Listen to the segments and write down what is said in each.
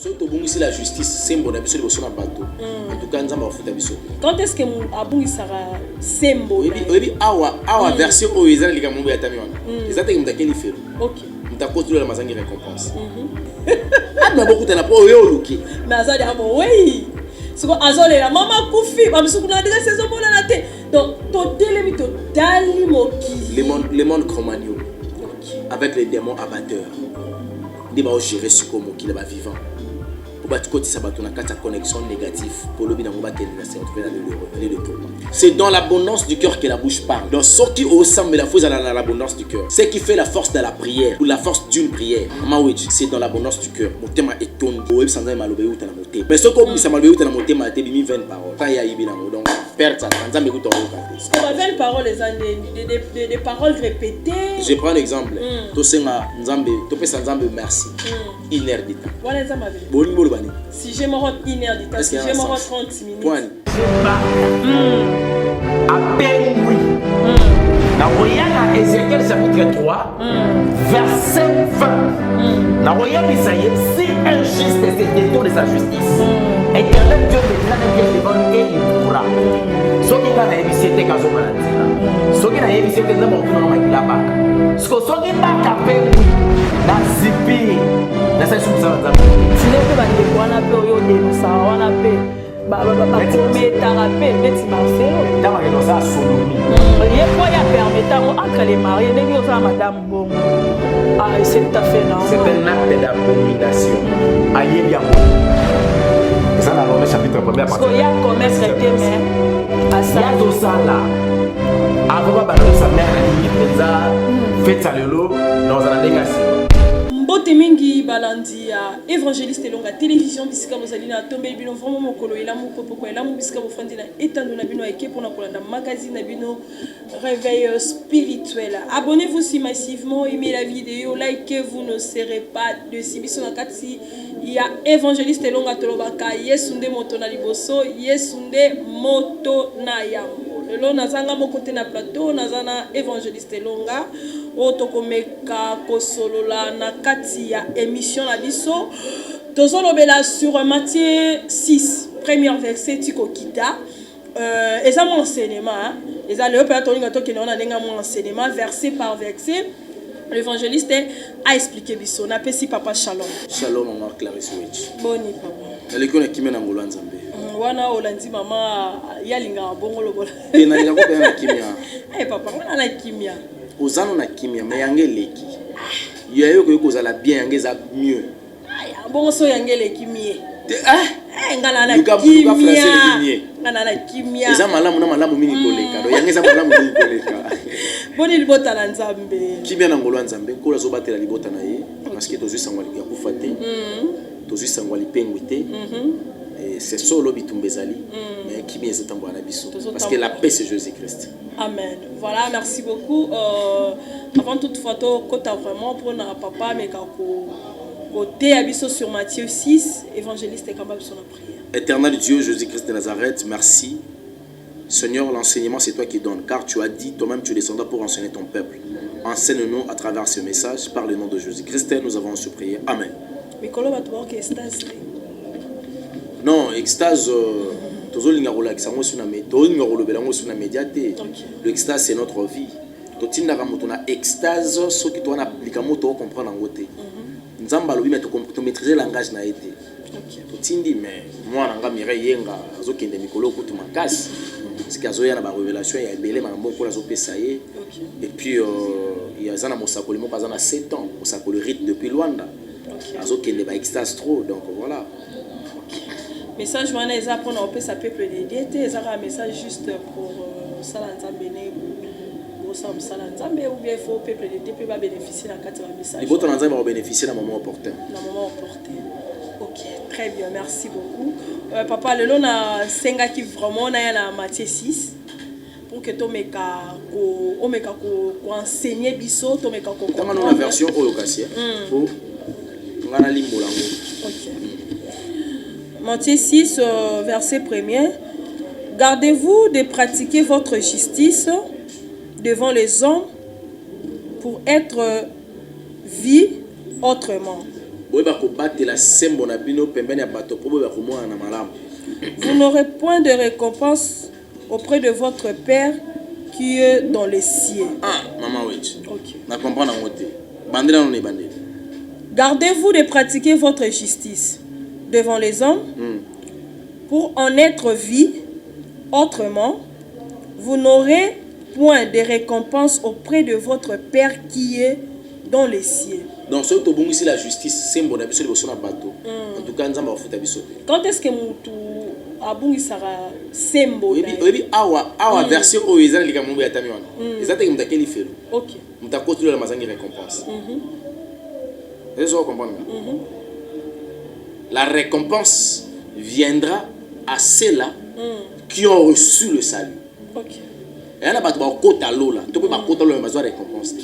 Surtout si la justice, c'est bon, habitude de son bateau. En tout cas, nous avons fait habitude. Quand est-ce que Abou sera symbole? Oui, awa version où ils ont les gamins à Tamiwan. Ils ont été quel fait. Ok. Nous avons construit la maison de récompense. Ah, mais beaucoup de la peau, oui, mais ça dit oui. Ce qu'on a zolé la maman Koufi, ma bisou n'a déjà saison pour la tête. Donc, ton télémito dali moki. Les mondes Cro-Magnon. Avec les démons abatteurs. Ils vont gérer ce qu'on qui est vivant. Connexion négative pour le c'est dans l'abondance du cœur que la bouche parle. Dans ce qui ressemble la force à l'abondance du cœur. Ce qui fait la force de la prière ou la force d'une prière. C'est dans l'abondance du cœur. Mon thème est étonné. Mais ce qu'on ça m'a dit dans mon thème a été 20 paroles. Donc perdre ça. Quand ça m'écoute en 20 paroles des paroles répétées. Je prends un exemple. Tout ça Nzambe, tout ça Nzambe merci. Une heure de temps. Voilà Nzambe. Si je me rends 1 heure de temps, si je me rends 30 minutes. Point. À peine oui. Dans Ézéchiel chapitre 3, verset 20. Dans si injuste se détourne de sa justice, Éternel Dieu me devant et il pourra. Ce qui est dans la émission, quand on a ce qui est dans la émission, c'est que la bac. Ce qui est dans la peine, dans Zipi, dans sa chose. Tu n'es pas de quoi on a peur, ça on a peur. Mais t'as rappelé, mais tu m'as fait. Dans la sodomie. Il y a quoi à permettre entre les mariés, n'est-ce pas madame bon. Ah, c'est tout à fait normal. C'est un acte d'abomination. Aïe, bien. Ça, dans le chapitre 1er. Parce qu'il y a un commerce traité, mais. Il y a tout ça là. Avant de battre sa mère, il fait ça le lot dans un négation. Mbote mingi balandi ya évangéliste longa télévision bisika mozali na tombe bino vraiment mokolo elamu popoko elamu bisika bofandi na etando na bino eke pona kolanda magazine na bino réveil spirituel. Abonnez-vous massivement, aimez la vidéo, likez-vous, ne serez pas déçus. Biso na kati ya évangéliste longa tolobaka yesunde moto na liboso, yesunde moto na yambo. Lelo nazanga mokote na plateau nazana évangéliste longa otokomeka kosolola na kati ya émission na biso tozolobela sur Matthieu 6 premier verset tikokita eza mon enseignement eza le père tolinga tokena na ndenga mon enseignement verset par verset. L'évangéliste a expliqué biso na pesi papa shalom maman Clarisse Witch boni papa alikuwa na kimya na ngolo nzambe wana olandi mama yalinga bongolo bola na linga ko na kimya papa wana na kimya ozano na kimya mais yange leki yayo ko kozala bien yange za mieux bongo so yange leki mie ngana na kimya ngana na kimya eza malamu na malamu mini koleka do yange za malamu mini koleka boni libota na nzambe kimya na ngolo nzambe ko zo batela libota na ye parce que tozwi sangwa ya kufate tozwi sangwa lipengwite c'est solo bitumbezali mais qui bien c'est tamboana biso parce que la paix c'est Jésus-Christ. Amen. Voilà, merci beaucoup. Avant toute photo kota vraiment pour na papa mais côté abisso sur Matthieu 6 évangéliste et capable sur la prière. Éternel Dieu Jésus-Christ de Nazareth, merci. Seigneur, l'enseignement c'est toi qui donnes car tu as dit toi-même tu descendras pour enseigner ton peuple. Enseigne-nous à travers ce message par le nom de Jésus-Christ, nous avons su prier. Amen. Mais comment va toi que extase? Non, extase l'extase c'est notre vie. Extase ce qui doit appliquer moto comprendre en côté. Nzamba lobi mais tu maîtriser langage na été. Tindi mais moi nanga mireille yenga azokende mikolo kutu makasi. Parce que azoya na ba révélation ya belé mambo ko lazo pesaye. Et puis il y a zana mosakoli mo kazana 7 ans, mosakoli rite depuis Luanda. Azokende ba extase trop donc voilà. Message wana eza pour na opesa peuple de diété eza un message juste pour sala nzambe ne pour sala nzambe ou bien faut peuple de diété va bénéficier na kati ya message. Les boto nzambe va bénéficier na moment opportun. Na moment opportun. OK, très bien, merci beaucoup. Papa lelo na senga ki vraiment na ya na Matthieu 6 pour que to meka ko enseigner biso to meka ko comprendre la version olokasia pour ngana limbolango. OK. Matthieu 6, verset 1er. Gardez-vous de pratiquer votre justice devant les hommes pour être vie autrement. boyeba kobatela sembo na bino pembeni ya bato po boyeba komona na malamu. Vous n'aurez point de récompense auprès de votre Père qui est dans les cieux. Ah, maman wetu. Ok. Na comprendre en côté. Bandela non bandela. Gardez-vous de pratiquer votre justice devant les hommes pour en être vie. Autrement, vous n'aurez point de récompense auprès de votre Père qui est dans les cieux. Donc, si tu as la justice, c'est un bon avis sur le bateau. En tout cas, nous avons fait un quand est-ce que tu as sera sembo? Oui, awa version où ils ont les gamins à Tamiwana. Ils ont été quel fait. Ok. Nous avons construit la mazangue récompense. Vous comprenez? La récompense viendra à ceux-là qui ont reçu le salut. Ok. Et là, tu vas côté à l'eau là. Tu peux pas côté à l'eau, mais tu vas récompenser.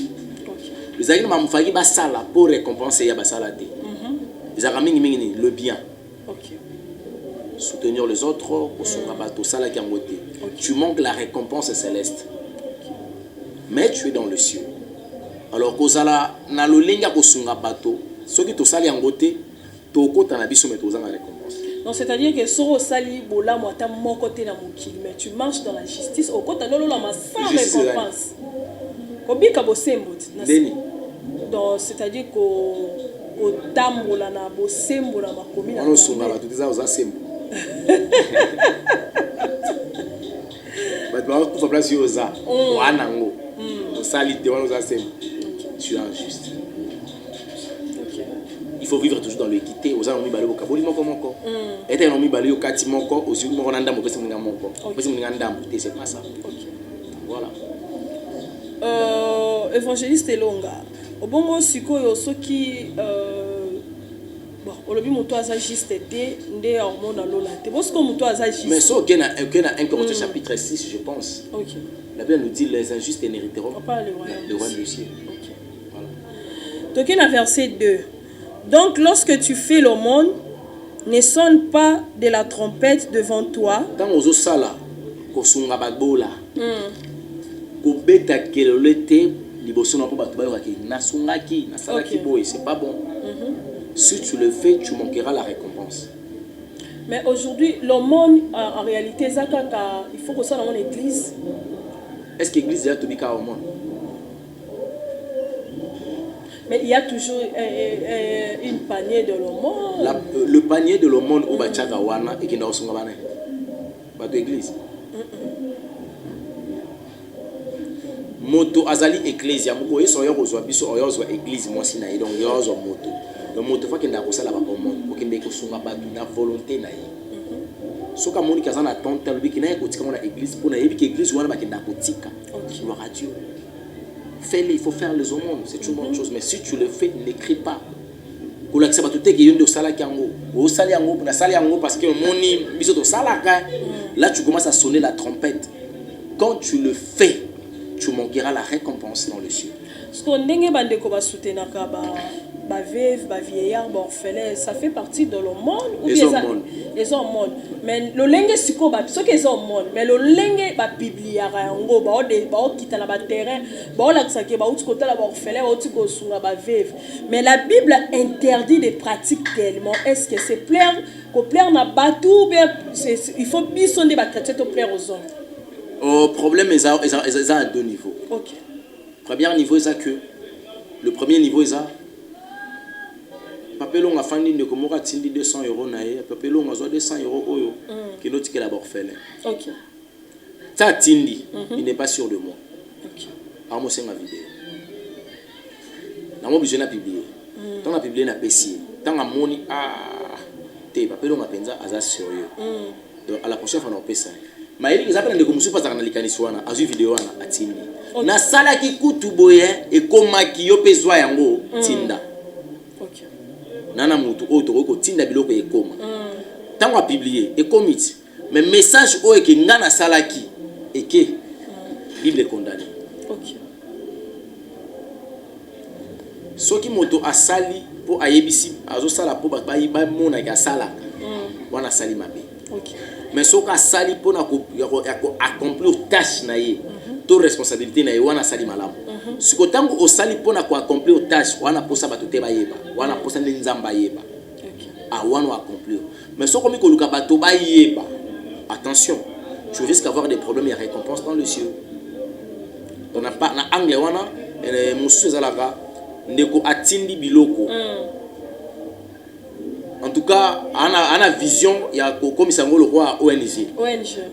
Les amis m'ont fait basala pour récompenser ya basala té. Ils ont ramené le bien. Ok. Soutenir les autres pour son bateau ça là qui en côté. Tu manques la récompense céleste. Mais tu es dans le ciel. Alors kozala na lolenga ko sunga bateau, ceux qui to sali en côté, to kota na biso mais to zanga récompense. Donc c'est-à-dire que soro sali bola mota mon côté na mokili, mais tu marches dans la justice au côté lolo la sans récompense. Kobika bosembo Deni. Donc c'est-à-dire qu'au tambola na bosembo na makomi na. On sunga ba tout ça aux asembo. Ba ba ko place yo za. Wana ngo. Sali te wana aux asembo. Tu es injuste. Il faut vivre toujours dans l'équité. Aux amis balé au kaboli moko moko. Et t'es nomi balé au kati moko, aux yeux moko nanda moko c'est mninga moko. Parce que mninga ndam, c'est pas ça. Voilà. Évangéliste Elonga. Obongo sikoyo soki bon, olobi moto azagiste te nde hormone lola te. Bosko moto azagiste. Mais so kena un Corinthiens chapitre 6 je pense. OK. La Bible nous dit les injustes n'hériteront pas le royaume du ciel. OK. Voilà. Donc dans verset 2. Donc lorsque tu fais l'aumône, ne sonne pas de la trompette devant toi. Tant ozo sala ko sunga babola. Ko beta kelolete liboso na po bato ba yoka ki nasungaki nasalaki boy, c'est pas bon. Si tu le fais, tu manqueras la récompense. Mais aujourd'hui, l'aumône en réalité zakaka, il faut que ça dans l'église. Est-ce que l'église est tobika aumône? Mais il y a toujours une panier de l'aumône. Le panier de l'aumône au Bachaka Wana et qui n'a pas de pas d'église. Moto azali ecclesia moko yeso yo kozwa biso oyo zwa église moi sina donc yo zwa moto. Le moto fa kenda ko sala ba aumône ko kende ko sunga ba na volonté na ye. Soka moni kazana tonta lobi kina ko tika mona église pour na yebi que église wana ba kenda ko tika. Gloire à Dieu. Fais-le, il faut faire les aumônes, c'est une bonne chose. Mais si tu le fais, n'écris pas. Pour l'accepter, tu es de salaki yango, au sali yango, pour la sali yango parce que moni biso to salaka. Là, tu commences à sonner la trompette. Quand tu le fais, tu manqueras la récompense dans le ciel. Parce qu'on ndenge bande ko ba soutenir ka ba veuve, ba vieillard, ba orphelin, ça fait partie de l'aumône ou bien les aumônes. Mais le lenge siko ba so que les aumônes, mais le lenge ba bibliara yango ba o kita na ba terrain, ba o la tsake ba uti kota la ba orphelin, ba uti ko sunga ba veuve. Mais la Bible interdit des pratiques tellement. Est-ce que c'est plaire ko plaire na batou bien il faut bisonner ba chrétien to plaire aux hommes. Au problème ils ont à deux niveaux. OK. Premier niveau c'est que le premier niveau c'est papelon a fandi de komoka tindi 200 € na ye papelon a 200 € oyo qui note que la orphelin. OK. Ça tindi il n'est pas sûr de moi. OK. Alors moi c'est ma vidéo. Na mo besoin na publier. Tant na publier na PC. Tant a moni te papelon a penza aza sérieux. Donc à la prochaine fois on peut ça. Mais il appelle de comme super na likanisi wana azu vidéo wana atindi. Na sala ki kutu boye e komaki yo pezwa yango tinda. OK. Nana mutu oyo ko tinda biloko ekoma. Tango a publier ekomiti. Mais message oyo ke ngana salaki eke Bible condamné. OK. Soki moto asali po ayebisi azo sala po ba mona ka sala. Wana sali mabe. OK. Mais soka sali po na ko accomplir tâche na ye. To responsabilité na ye wana sali malamu. Ce que tant au sali pour accomplir aux tâches, on a posé bateau bayeba, on a posé les nzamba yeba. Ah, on a accompli. Mais ce qu'on dit que bateau bayeba, attention, tu risques d'avoir des problèmes et récompenses dans le ciel. On n'a pas na anglais wana, musu zalaka, ndeko atindi biloko. En tout cas, on a vision, il y a comme ça le roi ONG.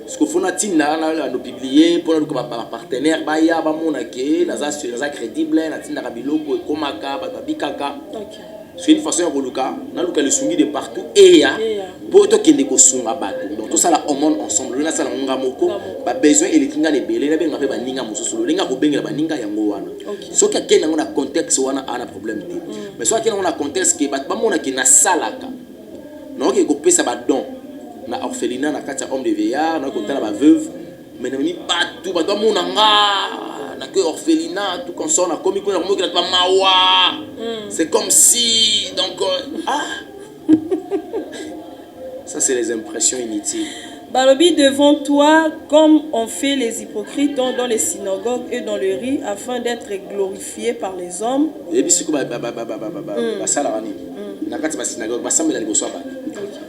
Ce qu'il faut nous publier pour nos partenaires, baya ba monake, naza crédible, na tinda biloko komaka, babikaka. C'est une façon de luka, na luka le sungi de partout et ya pour to kende ko sunga bato. Donc tout ça là on monte ensemble, na sala nga moko, ba besoin et les kinga les belé, na benga pe ba ninga mususu, lenga ko benga ba ninga yango wana. So ka kena ngona contexte wana ana problème te. Mais so ka kena ngona contexte ke ba monaki na salaka. Non que pesa ba don na orphelinat na kati homme de vieillard na kota ba veuve mais na mi pas tout ba do mona nga na que orphelinat tout comme ça na komi ko na mo ki ba mawa c'est comme si donc ça c'est les impressions inutiles. Balobi devant toi comme on fait les hypocrites dans les synagogues et dans les rues afin d'être glorifiés par les hommes. Et puis ce que ba sala rani na kati ba synagogue ba sambela liboso ba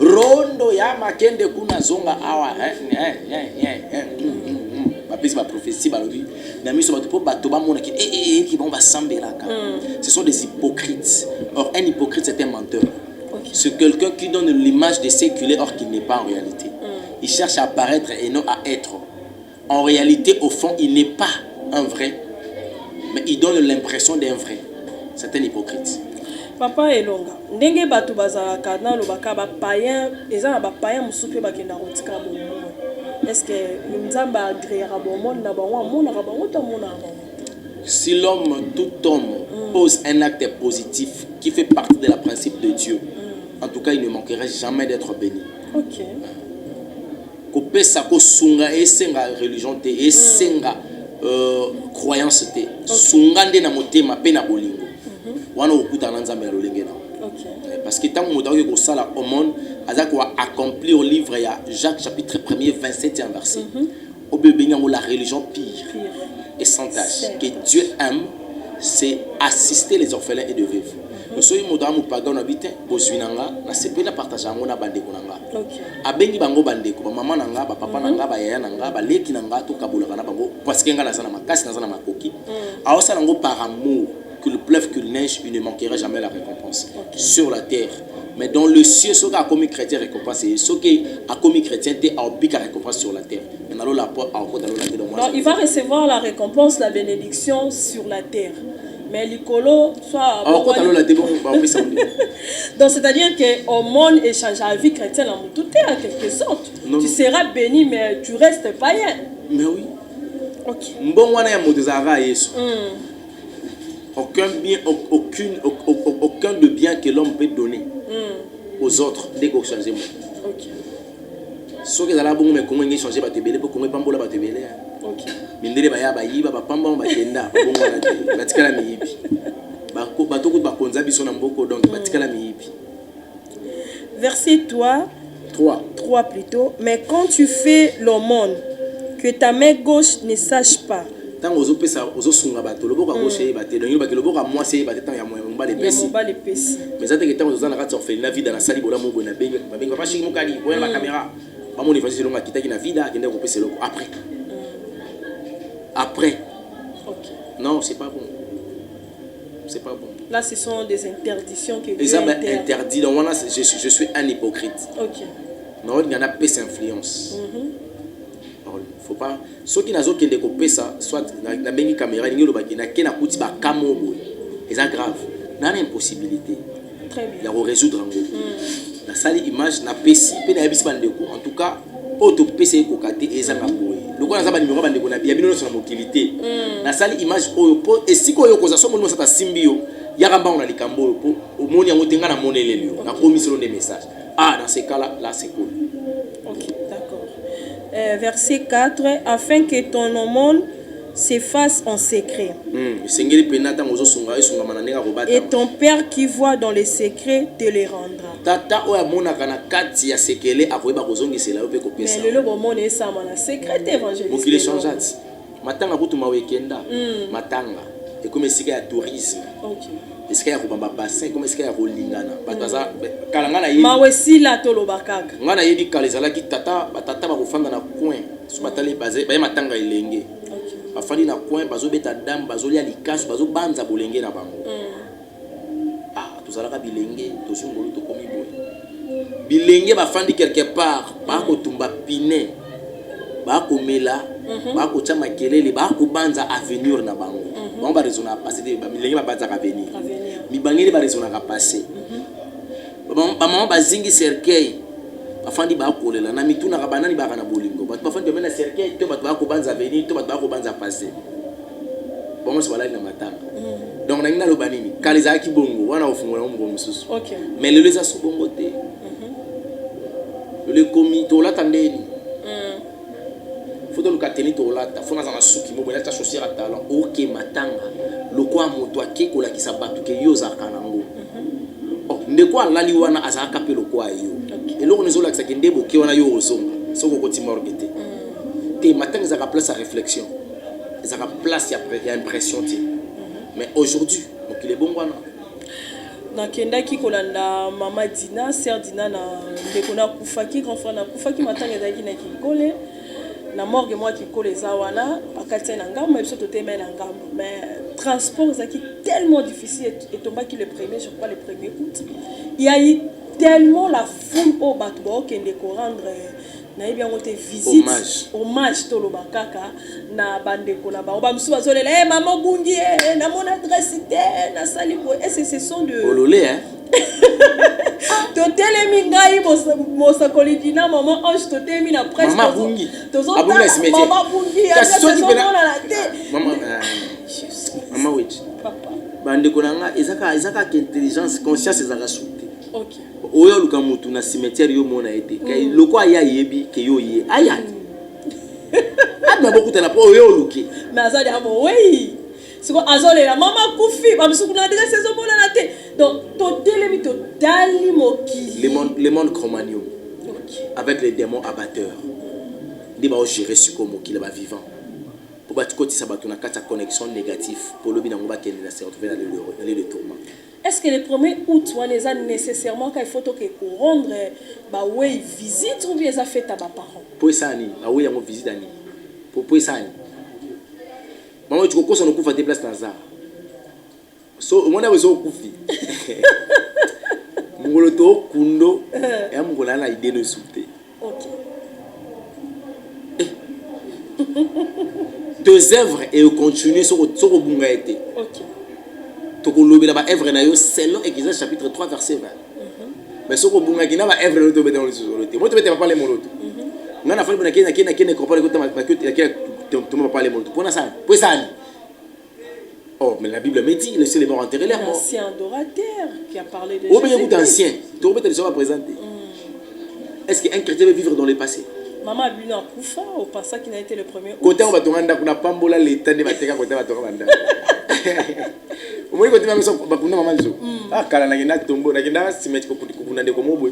rondo ya makende kuna zonga awa bapesi ba prophétie balobi na miso bato po bato ba mona ki ki bon ba sambelaka. Ce sont des hypocrites. Or un hypocrite c'est un menteur. C'est quelqu'un qui donne l'image de séculer or qu'il n'est pas en réalité. Il cherche à apparaître et non à être. En réalité au fond il n'est pas un vrai mais il donne l'impression d'un vrai. C'est un hypocrite. Papa Elonga, ndenge bato bazalaka na lobaka ba païen, ezana ba païen musupe bakenda kotika bomo. Est-ce que nzamba agréera bomo na bango mona ka bango to mona bango? Si l'homme, tout homme pose un acte positif qui fait partie de la principe de Dieu, en tout cas il ne manquerait jamais d'être béni. OK. Ko pesa ko sunga esenga religion te esenga croyance te. Sunga nde na motema pe na bolingo. Parce que tant que nous sala au monde, accomplir au livre Jacques chapitre 1er 27 verset. La religion pire et sans tâche que Dieu aime, c'est assister les orphelins et les veuves. Nous sommes moderne pagan habité bozuinanga na sepela partager ngona bandeko nanga. Abengi bango bandeko, maman nanga, papa nanga, ba yaya nanga, ba leki nanga to kabulaka na bango parce que ngana sana makasi na sana makoki. Aosa nango par amour. Qu'il pleuve, qu'il neige, il ne manquera jamais la récompense sur la terre. Mais dans le ciel, ce qui a commis chrétien récompense, et ce qui a commis chrétien a piqué la récompense sur la terre. Donc il va recevoir la récompense, la bénédiction sur la terre. Mais l'icolo soit. Donc c'est-à-dire qu'au monde échange la vie chrétienne en tout en quelque sorte. Tu seras béni, mais tu restes païen. Mais oui. Ok. Aucun de bien que l'homme peut donner aux autres dès qu'on change. Ce que vous avez dit, comment changer votre bébé pour comment pambola votre bébé. OK. Mindele baya bayiba ba pamba ba tenda ba bongo na batikala miyibi. Ba to ko ba konza biso na mboko donc batikala miyibi. Verset 3 plutôt. Mais quand tu fais l'aumône, que ta main gauche ne sache pas. Tant ozo pesa ozo sunga bato loboka gauche baté donc ba loboka mwasi baté tant ya mba les pesi. Mais ça que tant ozo na kati orphelinat vida na sali bola mongo na benga ba shiki mokali boya la caméra. Ba moni fasi longa kitaki na vida akende ko pesa loko après. OK. Non, c'est pas bon. C'est pas bon. Là ce sont des interdictions que Dieu interdit. Donc voilà, je suis un hypocrite. OK. Non, il y en a peu d'influence. Faut pas ceux qui n'ont qu'un découpé ça soit la bengi caméra ni le baki na kena kuti ba kamo boy et ça grave na impossibilité très bien ya résoudre ngo la sali image na pesi pe na yebisi bandeko en tout cas auto pesi ko kate ezanga boy loko na zaba numéro bandeko na bino sur la mobilité na sali image oyo po esiko oyo koza so mo sata simbio ya kamba on a likambo po omoni yango tenga na monelelio na commission des messages dans ces cas là c'est cool. OK, d'accord. Verset 4, afin que ton aumône s'efface en secret. Et ton Père qui voit dans les secrets te les rendra. Mais le aumône est ça, mon secret évangéliste. et comme esika ya tourisme esika ya kobamba bassin comme esika ya kolingana bato baza kala nga na yebi mawesila toloba kaka nga na yebi kala ezalaki batata bakofanda na coin so batali baye matanga elenge bafandi na coin bazobeta dame bazolia likasu bazobanza bolenge na bango tozalaka bilenge tosungolu tokomi boye bilenge bafandi quelque part bakotumba pine bakomela bakotia makelele bakobanza avenir na bango bango baresona passé bilenge babanzaka avenir mibangeli baresonaka passé bamama bazingi cercueil bafandi bakolela na mitunaka banani baka na bolingo bato bafandi bamena cercueil to bato bakobanza avenir to bato bakobanza passé bango so balali na matanga donc na ngina loba nini kala ezalaki bongo wana ofungola ngo mosusu mais lelo eza so bongo te le komi tolata ndeni foto lukateni tolata fona za masuki mo boya ta chaussure à talon ok matanga lokwa moto akekola kisa batu ke yoza kanango ndeko alali wana azaka pe lokwa yo eloko nezola kisa kende boke wana yo ozonga soko kotima orgete te matanga za place à réflexion za place ya impression ti mais aujourd'hui donc il est bon wana nakendaki kolanda mama Dina sœur Dina na ndeko na kufaki grand frère na kufaki matanga ezaki na kikole na morgue moi kikole eza wana bakati na ngambo biso totema na ngambo mais transport ezaki tellement difficile et tombaki le premier je crois le premier août il y a eu tellement la foule au bateau kende ko rendre na bien côté visite hommage to lo bakaka na bandeko na ba musu bazolela eh maman bungi na mon adresse te na salibo et ce sont de ololé hein totelemi ngai mosa kolidina maman ange totemi na presse maman bungi maman bungi maman wait bandeko na nga ezaka intelligence conscience ezaka souté OK oyo luka mutu na cimetière yo mona ete kay loko aya yebi ke yo ye aya adna bokuta na po oyo luki mais azali amo oui siko azole la mama kufi ba misuku na déjà saison mona na te donc totelemi totali mokili le monde Cro-Magnon avec les démons abatteurs ndi ba gérer siko mokili ba vivant pour ba tikoti sabatu na kata connexion négative pour lobi na ngoba kende na se retrouver dans le tourment. Est-ce que le 1er août on est nécessairement qu'il faut que rendre ba way visite ou bien ça fait à ba parents pour ça ni ba way yango visite ani pour ça ni maman tu ko so no kufa te place na za so mona bezo kufi mungolo to kundo ya mungola na idée de souté. OK. Deux œuvres et continuer sur bunga été. OK. Tokolobela ba œuvre na yo selon Exode chapitre 3 verset 20. Mais soko bunga kina ba œuvre no to beta no soloté. Moi to beta pas parler moloto. Ngana fali bona kena comprendre ko ta to ma parler moloto. Pona ça. Pour ça. Oh, mais la Bible me dit laissez les morts enterrer leurs morts. C'est un adorateur qui a parlé de Jésus. Oh, mais écoute ancien. Tu beta déjà présenté. Est-ce qu'un chrétien veut vivre dans le passé? Maman a bu dans Koufa au passage qui n'a été le premier. Côté on va te rendre kuna pambola l'état de bateka côté va te rendre. Moi côté même ça bakuna maman zo. Ah kala na ngina tombo na ngina simeti ko kuna ndeko mobo.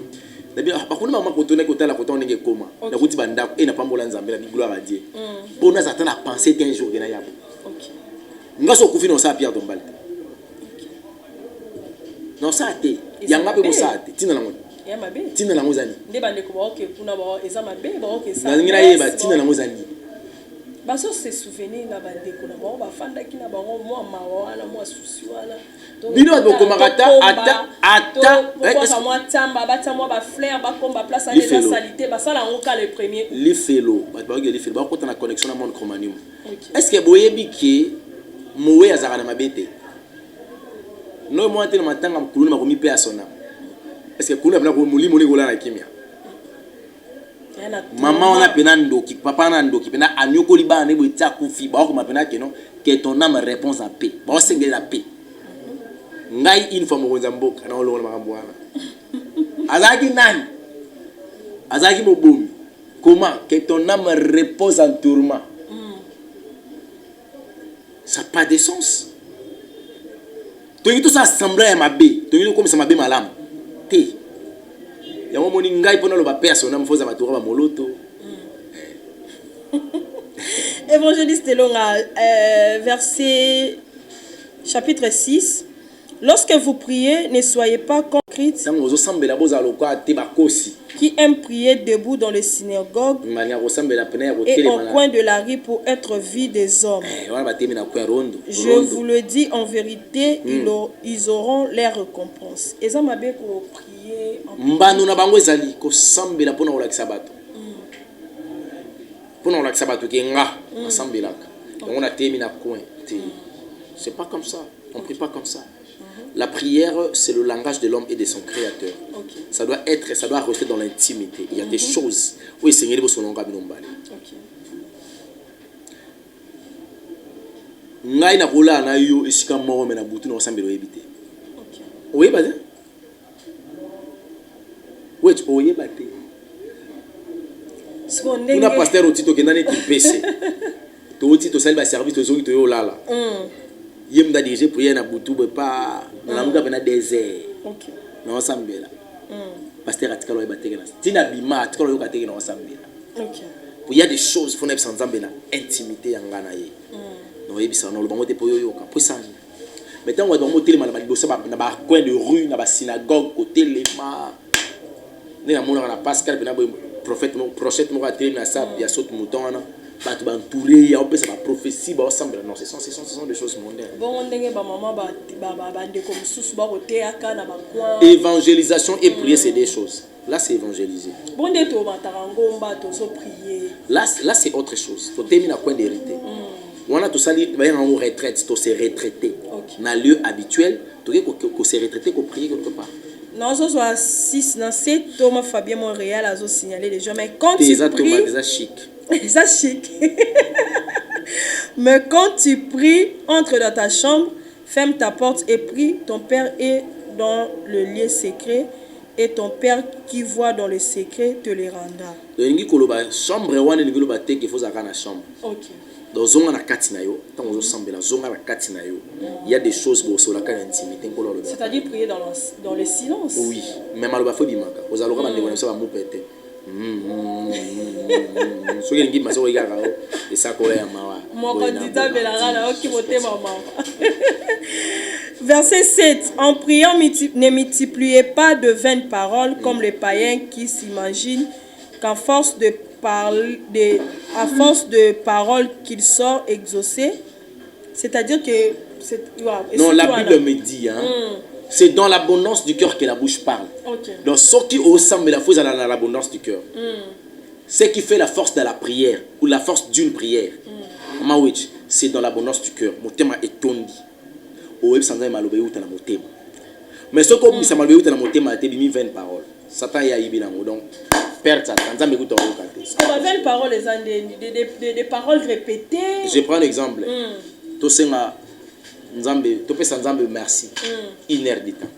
Na bien bakuna maman côté na côté la côté on ngeke koma. Na kuti banda e na pambola nzambe la gloire à Dieu. Bona ça tana penser un jour na yabo. OK. Ngaso kufi no sa Pierre Tombal. Non ça té. Yanga pe mo sa té. Tina na ngoni. Ya mabe. Tina na ngozani. Nde bandeko ba OK kuna ba eza mabe ba OK ça. Na ngina yeba tina na ngozani. Baso se souvenir na bandeko na ba ba fanda kina ba mo mawa na mo susi wala. Bino ba komakata ata est-ce moi tamba ba tamba ba fleur ba komba place aller dans salité ba sala ngoka le premier. Les félo ba ba les félo ba ko tana connexion na monde Cro-Magnon. Est-ce que boyebi ki mowe azaka na mabete? No mo ate na matanga mkuluna makomi pe asona. Est-ce que kuna bla ko mulimo ni gola na kimia? Maman on a pena ndoki, papa na ndoki, pena anyoko liba ne boita kufi, ba ko mapena ke non, que ton âme réponse à paix. Ba sengeli la paix. Ngai une fois mo nzamboka na olonga makambo wana. Azaki nani? Azaki mobomi. Comment que ton âme repose en tourment? Ça n'a pas de sens. Tu tout ça assemblée à ma bé, tu comme ça ma bé malam. Té. Ya mo moni ngai pona lo ba personne mfoza matura ba moloto. Évangéliste Longa verset chapitre 6. Lorsque vous priez, ne soyez pas comme Christ qui aime prier debout dans les synagogues et au coin de la rue pour être vu des hommes. Je vous le dis en vérité, ils auront leur récompense. Et ça m'a bien pour prier en c'est pas comme ça. On ne prie pas comme ça. La prière, c'est le langage de l'homme et de son créateur. Okay. Ça doit rester dans l'intimité. Il y a des choses où il Seigneur est son nom. Ngai na rola na yo esika moko mena butu na sambelo ebité. OK. Oui ba. Oui, tu peux yebate. Seconde. Na pasteur otito kendane tipese. To otito sali ba service to zoki to yo lala. Yem da dirige prière na butu be pa na muka bena désert. OK. Na sambela. Pasteur atikalo ebate na. Tina bima atikalo yo kateke na sambela. OK. Il y a des choses faut na sanzambe na intimité yanga na ye. Non yebisa na lo bango te po yo ka. Po ça. Mais tant on doit monter na liboso na ba coin de rue na ba synagogue côté lema. Ni na mona na Pascal bena prophète mo ka télé na ça ya saute mouton na. Ba tu ba entouré ya opé ça ba prophétie ba ensemble non ce sont des choses mondaines. Bon ndenge ba maman ba ndeko mususu ba côté aka na ba coin. Évangélisation et prier c'est des choses. Là c'est évangéliser. Bon de to ba tarangomba to so prier. Là c'est autre chose. Faut terminer à coin de vérité. On a tout ça dit va en retraite, to se retraiter. Dans lieu habituel, to que se retraiter ko prier quelque part. Non, ce soit 6 dans 7 Thomas Fabien Montréal a signalé les gens mais quand tu pries déjà chic. Ça chic. Mais quand tu pries, entre dans ta chambre, ferme ta porte et prie. Ton Père est dans le lieu secret et ton Père qui voit dans le secret te le rendra. Chambre wana ni ngilo bateke il faut zaka na chambre. OK. Dans zonga na kati na yo, tant ozo sambela zonga na kati na yo. Il y a des choses bo so la ka intimité ngolo lo. C'est-à-dire prier dans le silence. Oui, mais maloba fo bimaka. Ozaloka ba ndeko na so ba mupete. Verset 7. En priant, ne multipliez pas de vaines paroles comme les païens qui s'imaginent qu'à force de paroles qu'ils sont exaucés. C'est-à-dire que... Non, la Bible me dit, c'est dans l'abondance du cœur que la bouche parle. Okay. Donc, ce qui ressemble la foi dans l'abondance du cœur. Ce qui fait la force de la prière ou la force d'une prière. C'est dans l'abondance du cœur. Mon thème est tondi. Mais ce qu'on dit, c'est que mon thème a été 20 paroles. Satan y a eu donc perdre Satan. 20 paroles, des paroles répétées. Je prends un exemple. Tout ça, Nzambe, tu peux Nzambe merci. 1 heure de temps.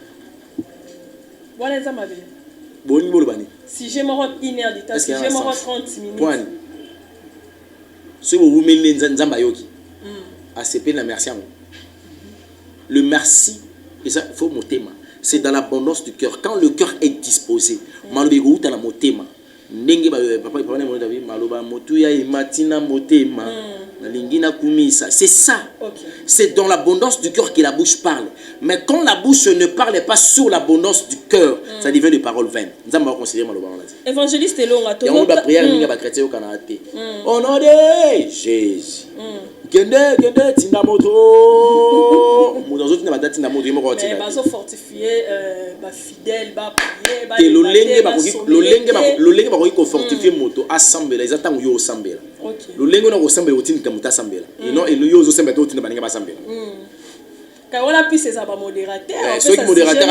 Voilà ça ma vie. Boni bolobani. Si je me rends 1 heure de temps, si je me rends 30 minutes. Point. Ce que vous mettez Nzamba yoki. ACP na merci. Le merci, et ça faut motema. C'est dans l'abondance du cœur. Quand le cœur est disposé, malobego uta na motema. Ndenge papa na mo David maloba motuya imatina motema. C'est ça. Okay. C'est dans l'abondance du cœur que la bouche parle. Mais quand la bouche ne parle pas sur l'abondance du cœur, ça devient des paroles vaines. Nous allons considérer le évangéliste Elonga. Il y a une prière qui est chrétien au Canada. Au nom de Jésus. Kende tindamoto. Nous autres n'a pas tindamoto. Mais bazo fortifier fidèle ba prier ba. Le lenge ba ko fortifier moto assemblée ils attendent yo assemblée. OK. Le lenge na ko assemblée otini kamuta assemblée. Et non et yo zo assemblée otini baninga ba assemblée. Quand on a pu c'est ça ba modérateur. Ceux qui modérateur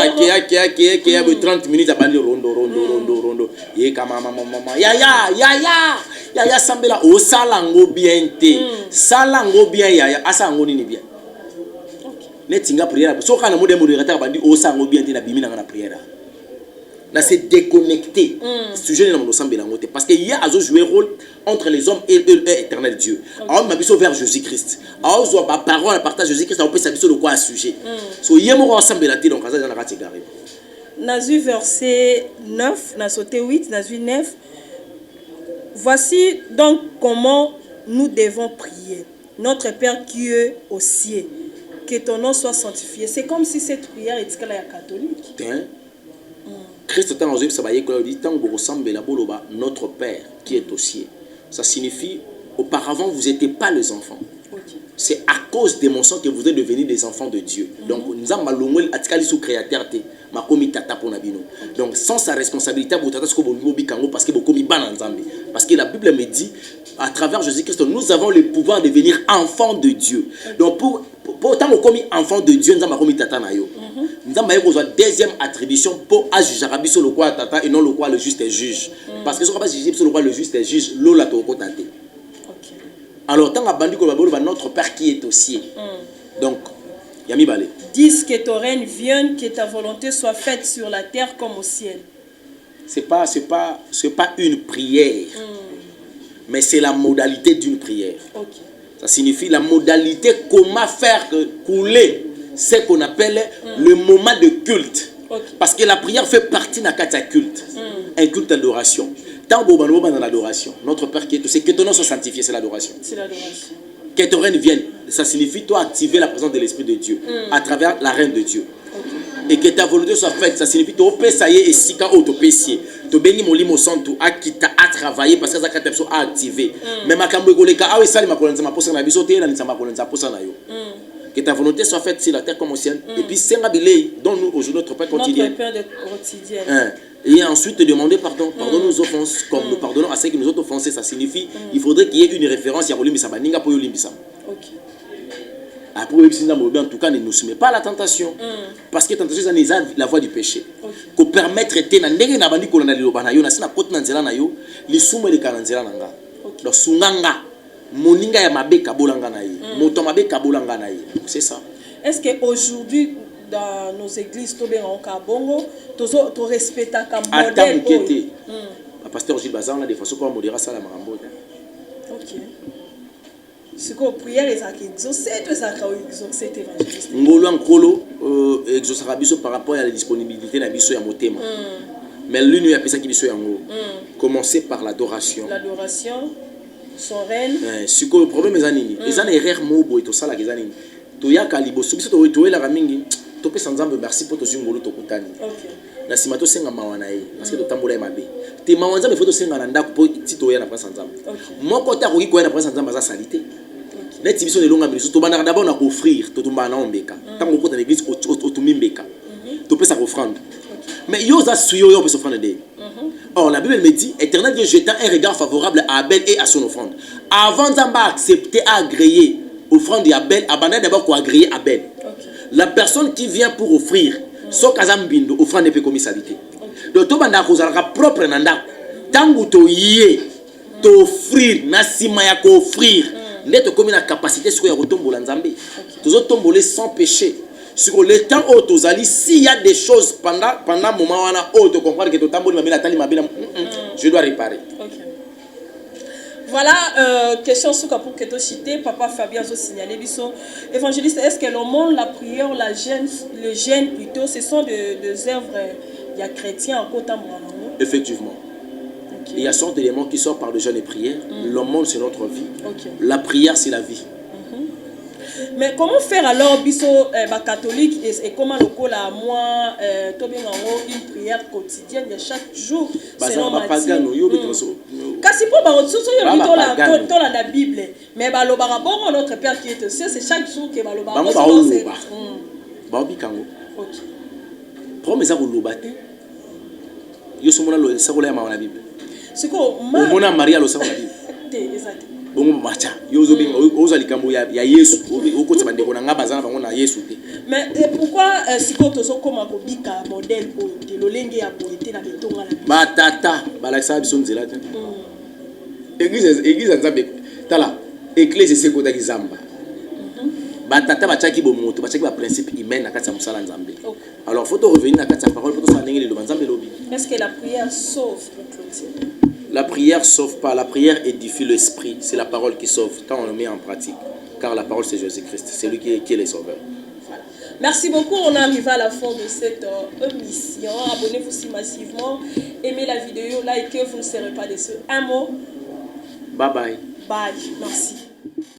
qui a 30 minutes à bandi rondo. Ye kama mama ya assemblée o salango bien te. Salango bien ya asango nini bien. Netinga prière so kana modérateur bandi o sango bien te na bimi na prière. Là c'est déconnecté. Sujet dans mon ensemble parce que il y a à jouer rôle entre les hommes et l'éternel Dieu. Alors m'a biso vers Jésus-Christ. Alors zo ba parole à partage Jésus-Christ on peut s'abiso de quoi à sujet. So yemo ensemble la donc ça dans la catégorie. Nazu verset 9, na sauté 8, nazu 9. Voici donc comment nous devons prier. Notre Père qui est aux cieux, que ton nom soit sanctifié. C'est comme si cette prière était catholique. Christ notre Père qui est au ciel. Ça signifie, auparavant vous n'étiez pas les enfants. C'est à cause de mon sang que vous êtes devenus des enfants de Dieu. Donc, nous avons créateur. Donc, sans sa responsabilité, parce que la Bible me dit, à travers Jésus-Christ, nous avons le pouvoir de devenir enfants de Dieu. Donc, pour autant que commis enfant de Dieu, nous avons commis tata na yo. Nous avons une deuxième attribution pour juger le quoi tata et non le quoi le juste est juge. Parce que ce n'est pas juger le quoi le juste est juge, l'ola to tate. Alors, tant que notre Père qui est au ciel. Donc, Yami Balé. Dis que ton règne vienne, que ta volonté soit faite sur la terre comme au ciel. C'est pas une prière, mais c'est la modalité d'une prière. Ça signifie la modalité comment faire couler ce qu'on appelle le moment de culte. Parce que la prière fait partie d'un culte, un culte d'adoration. Tant que nous sommes dans l'adoration, notre Père qui est au ciel, que ton nom soit sanctifié, c'est l'adoration. C'est l'adoration. Que ton règne vienne, ça signifie toi activer la présence de l'Esprit de Dieu à travers la reine de Dieu. Et que ta volonté soit faite, ça signifie que tu peux et si tu as péché, tu bénis mon limo santo à qui t'a travaillé parce que ça a activé. Mais ma cambo goleka ah oui ça ma kolenza ma posa na biso te na nzamba kolenza posa na yo. Que ta volonté soit faite sur la terre comme au ciel. Et puis c'est un billet dont nous aujourd'hui notre Père quotidien. Notre Père quotidien. Et ensuite te demander pardon, pardonne nos offenses comme nous pardonnons à ceux qui nous ont offensés. Ça signifie il faudrait qu'il y ait une référence à Olimbisa Baninga pour Olimbisa. OK. Après, en tout cas, ne nous soumet pas à la tentation. Parce que la tentation, c'est la voie du péché. Qu'on permettre de na ndenge na bandi kolanda liloba na yo na sina koti na nzela na yo lisumu le kananzela nanga. Donc sunganga moninga ya mabeka bolanga na ye. Moto mabeka bolanga na ye. C'est ça. Est-ce que aujourd'hui dans nos églises to bien en Kabongo, to respecta comme modèle le pasteur Gilles Bazan a des façons comme modérer ça la marambo. OK. Ce qu'on prière les exaucés, tout ça exaucé évangéliste. Ngolo nkolo exaucer biso par rapport à la disponibilité na biso ya motema. Mais l'une ya pesa ki biso yango. Commencer par l'adoration. L'adoration, son règne. Ce que le problème est anini. Les ana erreur mo boy to sala ke anini. To ya ka liboso biso to la ramingi. To pesa nzambe merci pour to zingolo to kutani. OK. Na sima to senga mawana ye parce que to tambola e mabe. Te mawanza me faut to senga na ndako po ti to ya na pesa nzambe. Moko ta ko ki ko ya na pesa nzambe za salite. Net biso ne longa biso to bana d'abord na offrir to tumba na ombeka. Tant ko ta l'église otumimbeka. To pesa offrande. Mais yo za suyo yo pesa offrande de. Or la Bible me dit Éternel Dieu jetant un regard favorable à Abel et à son offrande. Avant d'amba accepter à agréer offrande d'Abel, abandonne d'abord ko agréer Abel. La personne qui vient pour offrir so kazambindo offrande ne peut commisalité. Donc to banda ko zalaka propre na ndako. Tangu to yé to offrir na sima ya ko offrir. N'être comme une capacité sur le tombola nzambe. Tous tomboler sans péché. Sur le temps où tu ali, s'il y a des choses pendant moment où tu comprends que tu tamboli mabila tali mabila, je dois réparer. Voilà, question sur pour que tu cites, papa Fabien a signalé biso évangéliste, est-ce que le monde, la prière, le jeûne plutôt, ce sont des œuvres il y a chrétiens en côté de effectivement. Il y a sorte d'éléments qui sortent par le jeûne et prière. Le monde, c'est notre vie. La prière, c'est la vie. Mais comment faire alors, biso catholique et comment le col à moi, une prière quotidienne de chaque jour selon ma Kasi pour la Bible, mais notre Père qui est au ciel, c'est chaque jour que la Bible. C'est quoi Maria le sang la Bible. Bongo macha yozo bingo ozo likambo ya Yesu okotsa bandeko na ngaba zana bango na Yesu te. Mais pourquoi siko tozo koma ko bika modèle pour de lolenge ya boité na betonga la batata balakisa biso nzela te. Église nzambe tala église c'est ko taki zamba. Batata bachaki bo moto bachaki ba principe humain na kati ya musala nzambe. Alors faut to revenir na kati ya parole pour to sa ndenge le nzambe lobi. Est-ce que la prière sauve pour chrétien? La prière sauve pas, la prière édifie l'esprit. C'est la parole qui sauve quand on le met en pratique. Car la parole c'est Jésus-Christ, c'est lui qui est le sauveur. Voilà. Merci beaucoup, on arrive à la fin de cette émission. Abonnez-vous si massivement, aimez la vidéo, likez, vous ne serez pas déçus. Un mot. Bye bye. Bye, merci.